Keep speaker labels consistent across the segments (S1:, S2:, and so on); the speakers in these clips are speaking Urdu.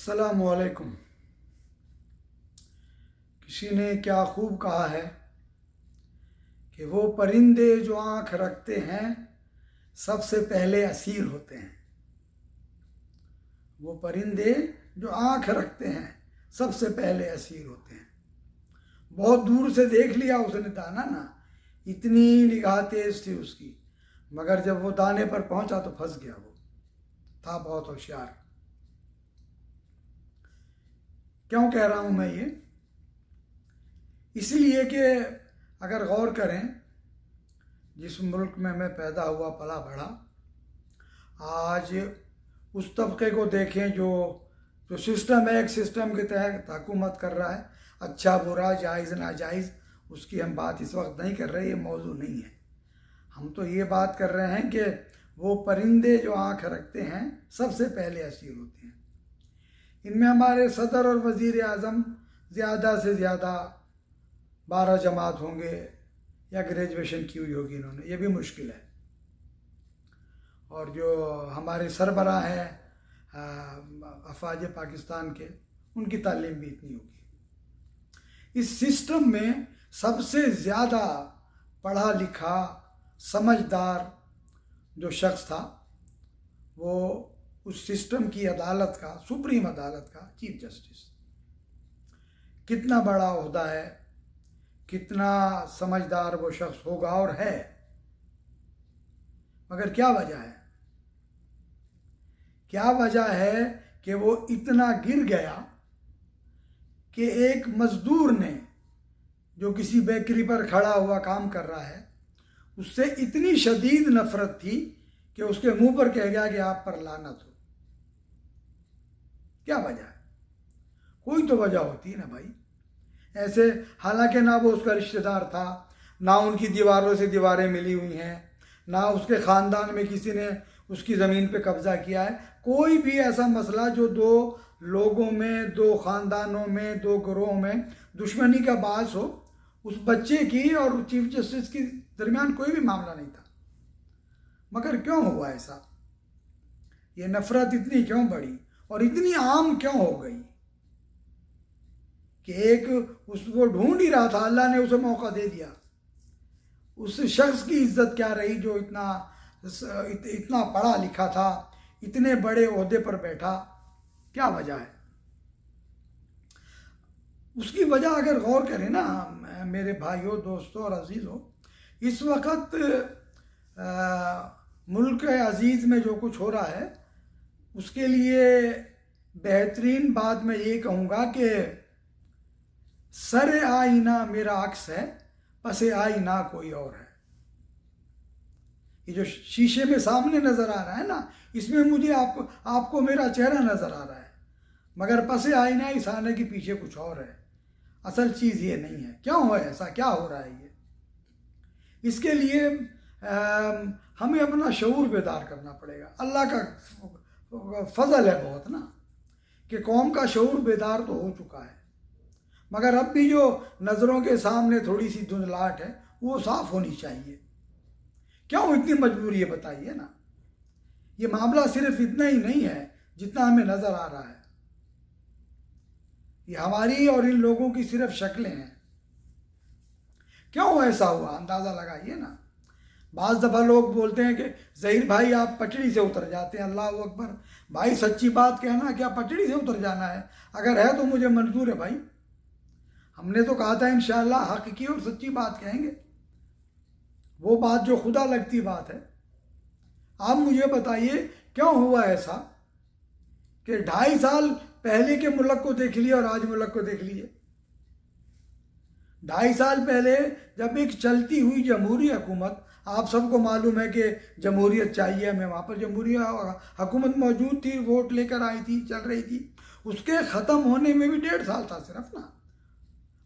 S1: السلام علیکم۔ کسی نے کیا خوب کہا ہے کہ وہ پرندے جو آنکھ رکھتے ہیں سب سے پہلے اسیر ہوتے ہیں۔ وہ پرندے جو آنکھ رکھتے ہیں سب سے پہلے اسیر ہوتے ہیں۔ بہت دور سے دیکھ لیا اس نے دانا نا، اتنی نگاہ تیز تھی اس کی، مگر جب وہ دانے پر پہنچا تو پھنس گیا۔ وہ تھا بہت ہوشیار۔ کیوں کہہ رہا ہوں میں یہ؟ اس لیے کہ اگر غور کریں، جس ملک میں میں پیدا ہوا پلا بڑھا، آج اس طبقے کو دیکھیں جو سسٹم ہے، ایک سسٹم کے تحت حکومت کر رہا ہے، اچھا برا جائز ناجائز، اس کی ہم بات اس وقت نہیں کر رہے، یہ موضوع نہیں ہے۔ ہم تو یہ بات کر رہے ہیں کہ وہ پرندے جو آنکھ رکھتے ہیں سب سے پہلے اسیر ہوتے ہیں۔ ان میں ہمارے صدر اور وزیر اعظم زیادہ سے زیادہ 12 جماعت ہوں گے یا گریجویشن کی ہوئی ہوگی انہوں نے، یہ بھی مشکل ہے۔ اور جو ہمارے سربراہ ہیں افواج پاکستان کے، ان کی تعلیم بھی اتنی ہوگی۔ اس سسٹم میں سب سے زیادہ پڑھا لکھا سمجھدار جو شخص تھا وہ اس سسٹم کی عدالت کا، سپریم عدالت کا چیف جسٹس۔ کتنا بڑا عہدہ ہے، کتنا سمجھدار وہ شخص ہوگا اور ہے، مگر کیا وجہ ہے؟ کیا وجہ ہے کہ وہ اتنا گر گیا کہ ایک مزدور نے جو کسی بیکری پر کھڑا ہوا کام کر رہا ہے، اس سے اتنی شدید نفرت تھی کہ اس کے منہ پر کہہ گیا کہ آپ پر لعنت ہو۔ کیا وجہ ہے؟ کوئی تو وجہ ہوتی ہے نا بھائی۔ ایسے حالانکہ نہ وہ اس کا رشتہ دار تھا، نہ ان کی دیواروں سے دیواریں ملی ہوئی ہیں، نہ اس کے خاندان میں کسی نے اس کی زمین پہ قبضہ کیا ہے، کوئی بھی ایسا مسئلہ جو دو لوگوں میں، دو خاندانوں میں، دو گروہوں میں دشمنی کا باعث ہو، اس بچے کی اور چیف جسٹس کے درمیان کوئی بھی معاملہ نہیں تھا۔ مگر کیوں ہوا ایسا؟ یہ نفرت اتنی کیوں بڑھی اور اتنی عام کیوں ہو گئی کہ ایک اس کو ڈھونڈ ہی رہا تھا، اللہ نے اسے موقع دے دیا۔ اس شخص کی عزت کیا رہی جو اتنا پڑھا لکھا تھا، اتنے بڑے عہدے پر بیٹھا؟ کیا وجہ ہے؟ اس کی وجہ اگر غور کریں نا میرے بھائیوں، دوستوں اور عزیزوں، اس وقت ملک عزیز میں جو کچھ ہو رہا ہے اس کے لیے بہترین بات میں یہ کہوں گا کہ سر آئینہ میرا عکس ہے، پس آئینہ کوئی اور ہے۔ یہ جو شیشے میں سامنے نظر آ رہا ہے نا، اس میں مجھے آپ کو میرا چہرہ نظر آ رہا ہے، مگر پس آئینہ اس آنے کے پیچھے کچھ اور ہے۔ اصل چیز یہ نہیں ہے۔ کیوں ہے ایسا؟ کیا ہو رہا ہے یہ؟ اس کے لیے ہمیں اپنا شعور بیدار کرنا پڑے گا۔ اللہ کا فضل ہے بہت نا کہ قوم کا شعور بیدار تو ہو چکا ہے، مگر اب بھی جو نظروں کے سامنے تھوڑی سی دھندلاہٹ ہے وہ صاف ہونی چاہیے۔ کیوں اتنی مجبوری ہے بتائیے نا؟ یہ معاملہ صرف اتنا ہی نہیں ہے جتنا ہمیں نظر آ رہا ہے، یہ ہماری اور ان لوگوں کی صرف شکلیں ہیں۔ کیوں ایسا ہوا اندازہ لگائیے نا۔ بعض دفعہ لوگ بولتے ہیں کہ ظہیر بھائی آپ پٹڑی سے اتر جاتے ہیں۔ اللہ اکبر بھائی، سچی بات کہنا، کیا پٹڑی سے اتر جانا ہے؟ اگر ہے تو مجھے منظور ہے بھائی۔ ہم نے تو کہا تھا انشاءاللہ حق کی اور سچی بات کہیں گے، وہ بات جو خدا لگتی بات ہے۔ آپ مجھے بتائیے کیوں ہوا ایسا کہ 2.5 سال پہلے کے ملک کو دیکھ لیے اور آج ملک کو دیکھ لیے۔ 2.5 سال پہلے جب ایک چلتی ہوئی جمہوری حکومت، آپ سب کو معلوم ہے کہ جمہوریت چاہیے ہمیں، وہاں پر جمہوری حکومت موجود تھی، ووٹ لے کر آئی تھی، چل رہی تھی، اس کے ختم ہونے میں بھی 1.5 سال تھا صرف نا۔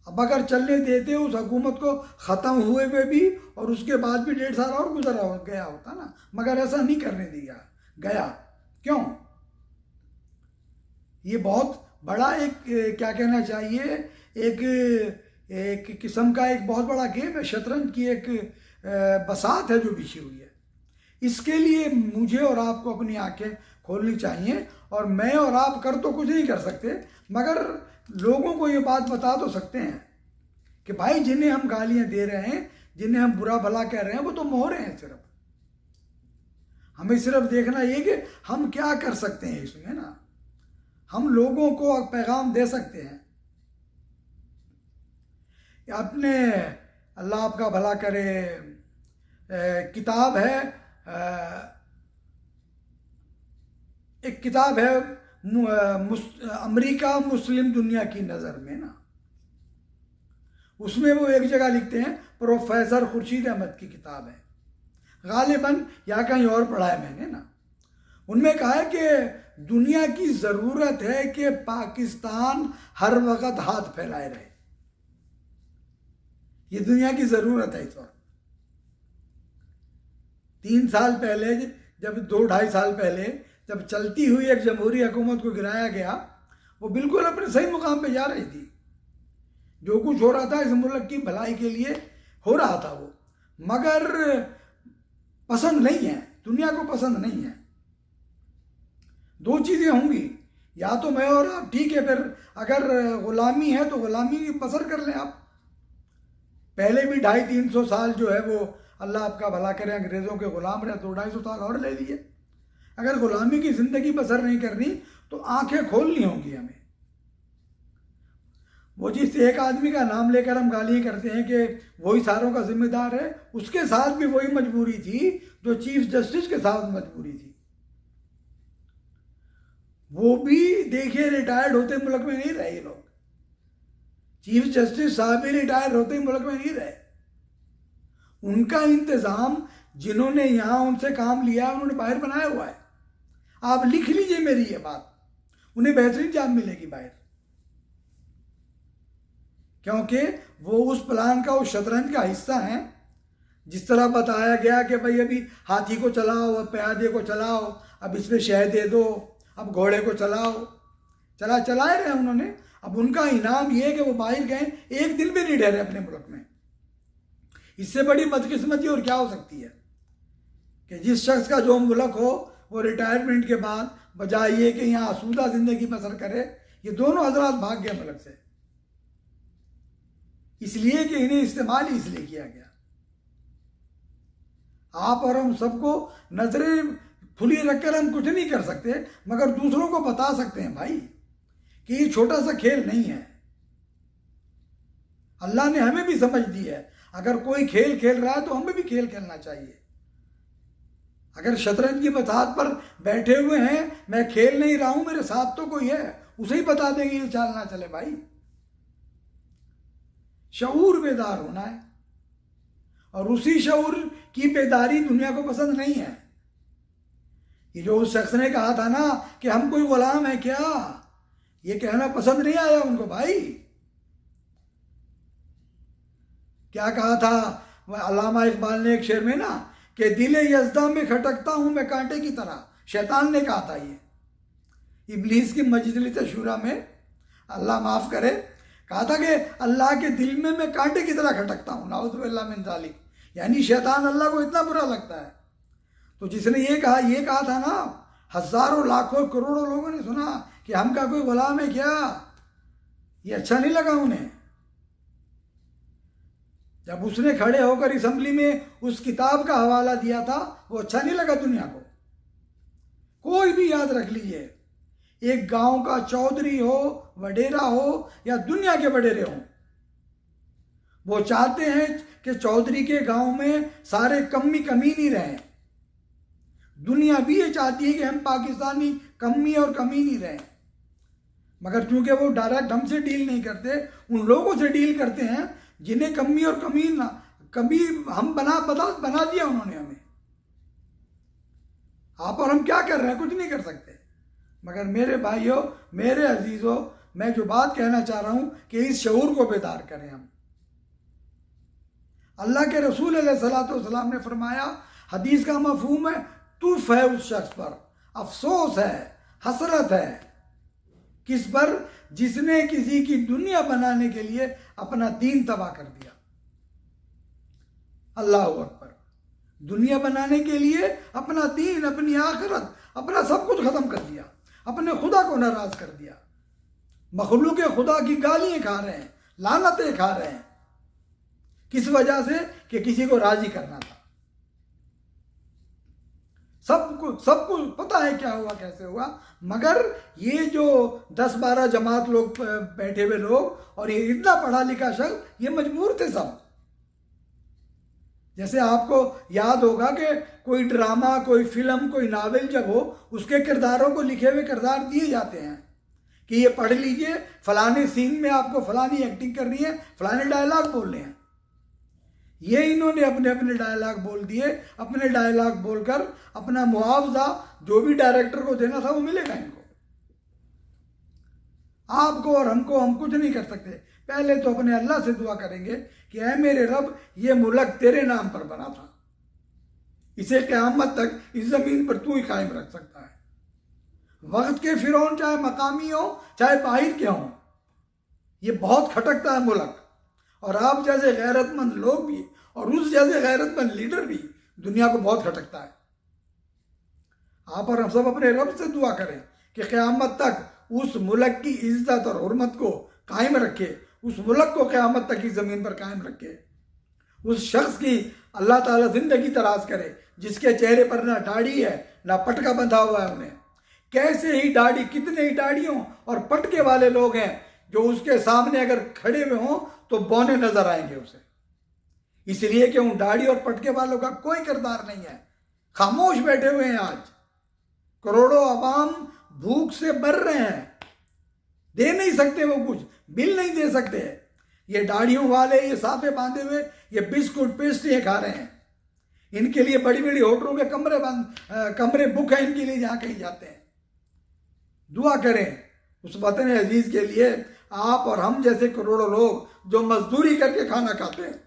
S1: اب اگر چلنے دیتے اس حکومت کو ختم ہوئے ہوئے بھی اور اس کے بعد بھی 1.5 سال اور گزرا گیا ہوتا نا، مگر ایسا نہیں کرنے دیا گیا۔ کیوں؟ یہ بہت بڑا ایک کیا کہنا چاہیے، ایک قسم کا ایک بہت بڑا گیم ہے، شطرنج کی ایک بساط ہے جو بچھی ہوئی ہے۔ اس کے لیے مجھے اور آپ کو اپنی آنکھیں کھولنی چاہیے. اور میں اور آپ کر تو کچھ نہیں کر سکتے، مگر لوگوں کو یہ بات بتا تو سکتے ہیں کہ بھائی جنہیں ہم گالیاں دے رہے ہیں، جنہیں ہم برا بھلا کہہ رہے ہیں، وہ تو مہرے ہیں. صرف ہمیں صرف دیکھنا یہ کہ ہم کیا کر سکتے ہیں اس میں نا. ہم لوگوں کو پیغام دے سکتے ہیں. اپنے اللہ آپ کا بھلا کرے، کتاب ہے، ایک کتاب ہے امریکہ مسلم دنیا کی نظر میں نا. اس میں وہ ایک جگہ لکھتے ہیں، پروفیسر خورشید احمد کی کتاب ہے، غالباً یا کہیں اور پڑھا ہے میں نے نا. ان میں کہا ہے کہ دنیا کی ضرورت ہے کہ پاکستان ہر وقت ہاتھ پھیلائے رہے. یہ دنیا کی ضرورت ہے اس وقت. 3 سال پہلے، جب 2-2.5 سال پہلے جب چلتی ہوئی ایک جمہوری حکومت کو گرایا گیا، وہ بالکل اپنے صحیح مقام پہ جا رہی تھی. جو کچھ ہو رہا تھا اس ملک کی بھلائی کے لیے ہو رہا تھا وہ، مگر پسند نہیں ہے، دنیا کو پسند نہیں ہے. 2 چیزیں ہوں گی، یا تو میں اور آپ ٹھیک ہے، پھر اگر غلامی ہے تو غلامی کی بسر کر لیں آپ. پہلے بھی 250-300 سال جو ہے وہ اللہ آپ کا بھلا کرے انگریزوں کے غلام رہے، 200-250 سال اور لے لیے. اگر غلامی کی زندگی بسر نہیں کرنی تو آنکھیں کھولنی ہوں گی ہمیں. وہ جس ایک آدمی کا نام لے کر ہم گالیاں کرتے ہیں کہ وہی ساروں کا ذمہ دار ہے، اس کے ساتھ بھی وہی مجبوری تھی جو چیف جسٹس کے ساتھ مجبوری تھی. وہ بھی دیکھیے ریٹائرڈ ہوتے ملک میں نہیں رہے. یہ لوگ چیف جسٹس صاحب بھی ریٹائر ہوتے ملک میں نہیں رہے. ان کا انتظام جنہوں نے یہاں ان سے کام لیا انہوں نے باہر بنایا ہوا ہے. آپ لکھ لیجئے میری یہ بات، انہیں بہترین جاب ملے گی باہر، کیونکہ وہ اس پلان کا، اس شطرنج کا حصہ ہیں. جس طرح بتایا گیا کہ بھئی ابھی ہاتھی کو چلاؤ، اب پیادے کو چلاؤ، اب اس میں شہد دے دو، اب گھوڑے کو چلائے رہے انہوں نے. اب ان کا انعام یہ ہے کہ وہ باہر گئے، ایک دن بھی نہیں ٹھہرے اپنے ملک میں. اس سے بڑی بدقسمتی اور کیا ہو سکتی ہے کہ جس شخص کا جو ملک ہو وہ ریٹائرمنٹ کے بعد بجائے یہ کہ یہاں آسودہ زندگی بسر کرے، یہ دونوں حضرات بھاگ گئے ملک سے، اس لیے کہ انہیں استعمال ہی اس لیے کیا گیا. آپ اور ہم سب کو نظریں کھلی رکھ کر ہم کچھ نہیں کر سکتے، مگر دوسروں کو بتا سکتے ہیں بھائی کہ یہ چھوٹا سا کھیل نہیں ہے. اللہ نے ہمیں بھی سمجھ دی ہے، اگر کوئی کھیل کھیل رہا ہے تو ہمیں بھی کھیل کھیلنا چاہیے. اگر شطرنج کی بساط پر بیٹھے ہوئے ہیں، میں کھیل نہیں رہا ہوں، میرے ساتھ تو کوئی ہے، اسے ہی بتا دیں گے یہ چال نہ چلے بھائی. شعور بیدار ہونا ہے، اور اسی شعور کی بیداری دنیا کو پسند نہیں ہے. یہ جو اس شخص نے کہا تھا نا کہ ہم کوئی غلام ہیں کیا، یہ کہنا پسند نہیں آیا ان کو بھائی. کیا کہا تھا علامہ اقبال نے ایک شعر میں نا کہ دل یزداں میں کھٹکتا ہوں میں کانٹے کی طرح. شیطان نے کہا تھا، یہ ابلیس کی مجلس شورا میں، اللہ معاف کرے، کہا تھا کہ اللہ کے دل میں کانٹے کی طرح کھٹکتا ہوں، نعوذ باللہ من ذالک. یعنی شیطان اللہ کو اتنا برا لگتا ہے. تو جس نے یہ کہا تھا نا، ہزاروں لاکھوں کروڑوں لوگوں نے سنا کہ ہم کا کوئی غلام ہے کیا، یہ اچھا نہیں لگا انہیں. جب اس نے کھڑے ہو کر اسمبلی میں اس کتاب کا حوالہ دیا تھا، وہ اچھا نہیں لگا دنیا کو. کوئی بھی یاد رکھ لیجئے، ایک گاؤں کا چودھری ہو، وڈیرا ہو، یا دنیا کے وڈیرے ہوں، وہ چاہتے ہیں کہ چودھری کے گاؤں میں سارے کمی نہیں رہیں. دنیا بھی یہ چاہتی ہے کہ ہم پاکستانی کمی نہیں رہیں، مگر چونکہ وہ ڈائریکٹ ہم سے ڈیل نہیں کرتے، ان لوگوں سے ڈیل کرتے ہیں جنہیں کمی ہم بنا دیا انہوں نے ہمیں. آپ اور ہم کیا کر رہے ہیں؟ کچھ نہیں کر سکتے. مگر میرے بھائیوں، میرے عزیزوں، میں جو بات کہنا چاہ رہا ہوں کہ اس شعور کو بیدار کریں ہم. اللہ کے رسول علیہ الصلوۃ والسلام نے فرمایا، حدیث کا مفہوم ہے، تف ہے اس شخص پر، افسوس ہے، حسرت ہے، کس پر؟ جس نے کسی کی دنیا بنانے کے لیے اپنا دین تباہ کر دیا. اللہ اکبر. دنیا بنانے کے لیے اپنا دین، اپنی آخرت، اپنا سب کچھ ختم کر دیا، اپنے خدا کو ناراض کر دیا، مخلوق خدا کی گالیاں کھا رہے ہیں، لعنتیں کھا رہے ہیں۔ کس وجہ سے؟ کہ کسی کو راضی کرنا تھا۔ سب کو پتہ ہے کیا ہوا، کیسے ہوا، مگر یہ جو 10-12 جماعت لوگ بیٹھے ہوئے لوگ اور یہ اتنا پڑھا لکھا شخص، یہ مجبور تھے سب۔ جیسے آپ کو یاد ہوگا کہ کوئی ڈرامہ، کوئی فلم، کوئی ناول جب ہو، اس کے کرداروں کو لکھے ہوئے کردار دیے جاتے ہیں کہ یہ پڑھ لیجئے، فلانے سین میں آپ کو فلانی ایکٹنگ کرنی ہے، فلانے ڈائلاگ بولنے ہیں۔ یہ انہوں نے اپنے اپنے ڈائلاگ بول دیے، اپنے ڈائلاگ بول کر اپنا معاوضہ جو بھی ڈائریکٹر کو دینا تھا وہ ملے گا ان کو۔ آپ کو اور ہم کچھ نہیں کر سکتے۔ پہلے تو اپنے اللہ سے دعا کریں گے کہ اے میرے رب، یہ ملک تیرے نام پر بنا تھا، اسے قیامت تک اس زمین پر تو ہی قائم رکھ سکتا ہے۔ وقت کے فرعون چاہے مقامی ہوں چاہے باہر کے ہوں، یہ بہت کھٹکتا ہے ملک، اور آپ جیسے غیرت مند لوگ بھی اور اس جیسے غیرت مند لیڈر بھی دنیا کو بہت کھٹکتا ہے۔ آپ اور ہم سب اپنے رب سے دعا کریں کہ قیامت تک اس ملک کی عزت اور حرمت کو قائم رکھے، اس ملک کو قیامت تک کی زمین پر قائم رکھے۔ اس شخص کی اللہ تعالیٰ زندگی دراز کرے جس کے چہرے پر نہ داڑھی ہے نہ پٹکا بندھا ہوا ہے انہیں۔ کیسے ہی داڑھی، کتنے ہی داڑھیوں اور پٹکے والے لوگ ہیں جو اس کے سامنے اگر کھڑے ہوئے ہوں تو بونے نظر آئیں گے اسے، اس لیے کہ ان داڑھی اور پٹکے والوں کا کوئی کردار نہیں ہے، خاموش بیٹھے ہوئے ہیں۔ آج کروڑوں عوام بھوک سے مر رہے ہیں، دے نہیں سکتے، وہ کچھ بل نہیں دے سکتے۔ یہ داڑھیوں والے، یہ صافے باندھے ہوئے، یہ بسکٹ پیسٹریاں کھا رہے ہیں۔ ان کے لیے بڑی بڑی ہوٹلوں کے کمرے بک ہیں ان کے لیے، جہاں کہیں جاتے ہیں۔ دعا کریں اس وطن عزیز کے لیے، آپ اور ہم جیسے کروڑوں لوگ جو مزدوری کر کے کھانا کھاتے ہیں۔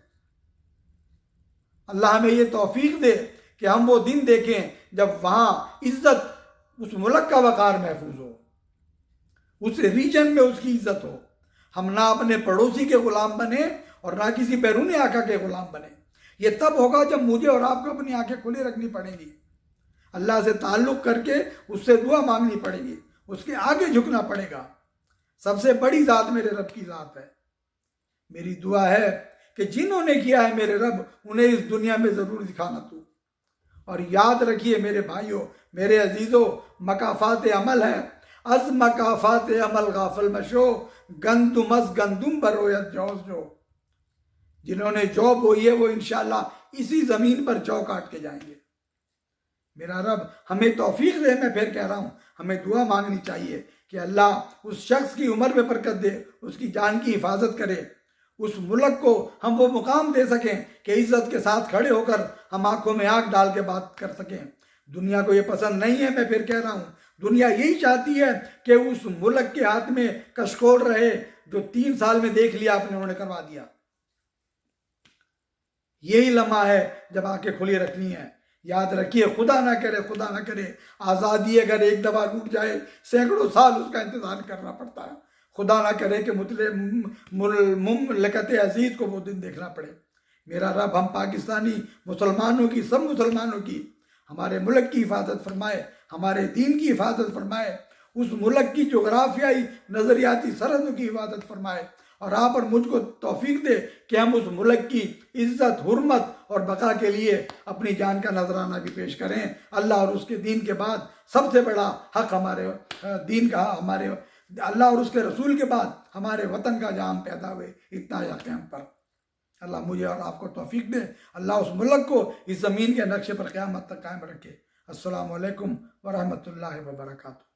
S1: اللہ ہمیں یہ توفیق دے کہ ہم وہ دن دیکھیں جب وہاں عزت، اس ملک کا وقار محفوظ ہو، اس ریجن میں اس کی عزت ہو۔ ہم نہ اپنے پڑوسی کے غلام بنے اور نہ کسی بیرونی آقا کے غلام بنے۔ یہ تب ہوگا جب مجھے اور آپ کو اپنی آنکھیں کھلی رکھنی پڑیں گی، اللہ سے تعلق کر کے اس سے دعا مانگنی پڑے گی، اس کے آگے جھکنا پڑے گا۔ سب سے بڑی ذات میرے رب کی ذات ہے۔ میری دعا ہے کہ جنہوں نے کیا ہے میرے رب، انہیں اس دنیا میں ضرور دکھانا تو۔ اور یاد رکھیے میرے بھائیوں، میرے عزیزوں، مکافات عمل ہے، از مکافات عمل غافل مشو، گندم از گندم برویت جوز جو۔ جنہوں نے جو بوئی ہے وہ انشاءاللہ اسی زمین پر جو کاٹ کے جائیں گے۔ میرا رب ہمیں توفیق دے۔ میں پھر کہہ رہا ہوں، ہمیں دعا مانگنی چاہیے کہ اللہ اس شخص کی عمر میں برکت دے، اس کی جان کی حفاظت کرے، اس ملک کو ہم وہ مقام دے سکیں کہ عزت کے ساتھ کھڑے ہو کر ہم آنکھوں میں آنکھ ڈال کے بات کر سکیں۔ دنیا کو یہ پسند نہیں ہے، میں پھر کہہ رہا ہوں، دنیا یہی چاہتی ہے کہ اس ملک کے ہاتھ میں کشکول رہے جو 3 سال میں دیکھ لیا آپ نے، انہوں نے کروا دیا۔ یہی لمحہ ہے جب آنکھیں کھلی رکھنی ہے۔ یاد رکھیے، خدا نہ کرے آزادی اگر ایک دفعہ ٹوٹ جائے، سینکڑوں سال اس کا انتظار کرنا پڑتا ہے۔ خدا نہ کرے کہ مملکت عزیز کو وہ دن دیکھنا پڑے۔ میرا رب ہم پاکستانی مسلمانوں کی، سب مسلمانوں کی، ہمارے ملک کی حفاظت فرمائے، ہمارے دین کی حفاظت فرمائے، اس ملک کی جغرافیائی نظریاتی سرحدوں کی حفاظت فرمائے، اور آپ اور مجھ کو توفیق دے کہ ہم اس ملک کی عزت، حرمت اور بقا کے لیے اپنی جان کا نذرانہ بھی پیش کریں۔ اللہ اور اس کے دین کے بعد سب سے بڑا حق ہمارے دین کا، ہمارے اللہ اور اس کے رسول کے بعد ہمارے وطن کا جہاں ہم پیدا ہوئے، اتنا حق ہے ہم پر۔ اللہ مجھے اور آپ کو توفیق دے، اللہ اس ملک کو اس زمین کے نقشے پر قیامت تک قائم رکھے۔ السلام علیکم ورحمۃ اللہ وبرکاتہ۔